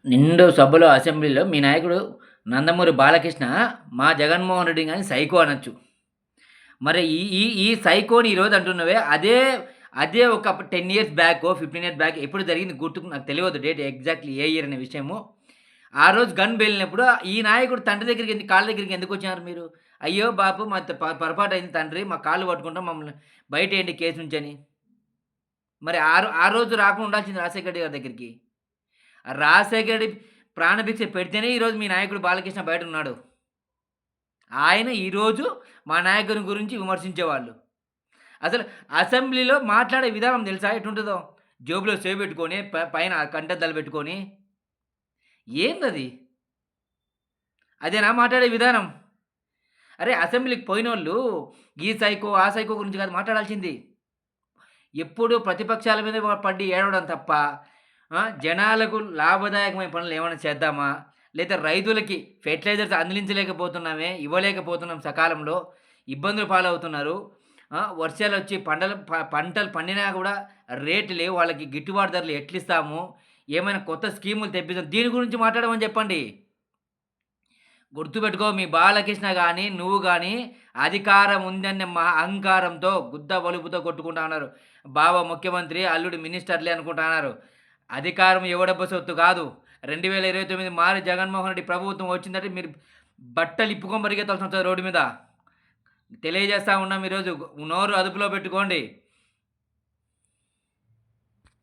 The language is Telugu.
నిండు సభలో అసెంబ్లీలో మీ నాయకుడు నందమూరి బాలకృష్ణ మా జగన్మోహన్ రెడ్డి గారిని సైకో అనొచ్చు. మరి ఈ ఈ ఈ సైకోని ఈరోజు అంటున్నవే అదే ఒక 10 ఇయర్స్ బ్యాకో, 15 ఇయర్స్ బ్యాక్ ఎప్పుడు జరిగింది గుర్తుకు నాకు తెలవదు డేట్ ఎగ్జాక్ట్‌లీ ఏ ఇయర్ అనే విషయము. ఆ రోజు గన్ పేలినప్పుడు ఈ నాయకుడు తండ్రి దగ్గరికి కాళ్ళ దగ్గరికి ఎందుకొచ్చినారు మీరు? అయ్యో! బాపు మా పొరపాటయింది తండ్రి మా కాళ్ళు పట్టుకుంటాం మమ్మల్ని బయటేయండి కేసు నుంచని. మరి ఆ రోజు రాకుండా ఉండాల్సింది రాజశేఖర రెడ్డి గారి దగ్గరికి. ఆ రాజశేఖర రెడ్డి ప్రాణభిక్ష పెడితేనే ఈరోజు మీ నాయకుడు బాలకృష్ణ బయటున్నాడు. ఆయన ఈరోజు మా నాయకుని గురించి విమర్శించేవాళ్ళు. అసలు అసెంబ్లీలో మాట్లాడే విధానం తెలుసా ఎటుంటదో? జేబులో పెట్టుకొని పైన కంటెద్దాలు పెట్టుకొని. ఏందది? అదేనా మాట్లాడే విధానం? అరే! అసెంబ్లీకి పోయినోళ్ళు ఈ సైకో, ఆ సైకో గురించి కాదు మాట్లాడాల్సింది. ఎప్పుడు ప్రతిపక్షాల మీద పడి ఏడవడం తప్ప జనాలకు లాభదాయకమైన పనులు ఏమైనా చేద్దామా? లేదా రైతులకి ఫెర్టిలైజర్స్ అందించలేకపోతున్నామే, ఇవ్వలేకపోతున్నాం సకాలంలో. ఇబ్బందులు పాలవుతున్నారు. వర్షాలొచ్చి పంటలు పండినా గూడా రేట్లు లేవు. వాళ్ళకి గిట్టుబాటు ధరలు ఎట్లిస్తాము? ఏమైనా కొత్త స్కీములు తెప్పిద్దాం. దీని గురించి మాట్లాడమని చెప్పండి. గుర్తుపెట్టుకో మీ బాలకృష్ణ గాని, నువ్వు గాని అధికారం ఉందన్న అహంకారంతో గుద్ద బలుపుతో కొట్టుకుంటా ఉన్నారు. బావ ముఖ్యమంత్రి, అల్లుడు మినిస్టర్‌లే అనుకుంటా ఉన్నారు. అధికారం ఎవడబ్బ సొత్తు కాదు. 2029 మారి జగన్మోహన్ రెడ్డి ప్రభుత్వం వచ్చిందంటే మీరు బట్టలు ఇప్పుకొని పరిగెత్తాల్సి వస్తది రోడ్డు మీద. తెలియజేస్తా ఉన్నాం ఈరోజు. నోరు అదుపులో పెట్టుకోండి.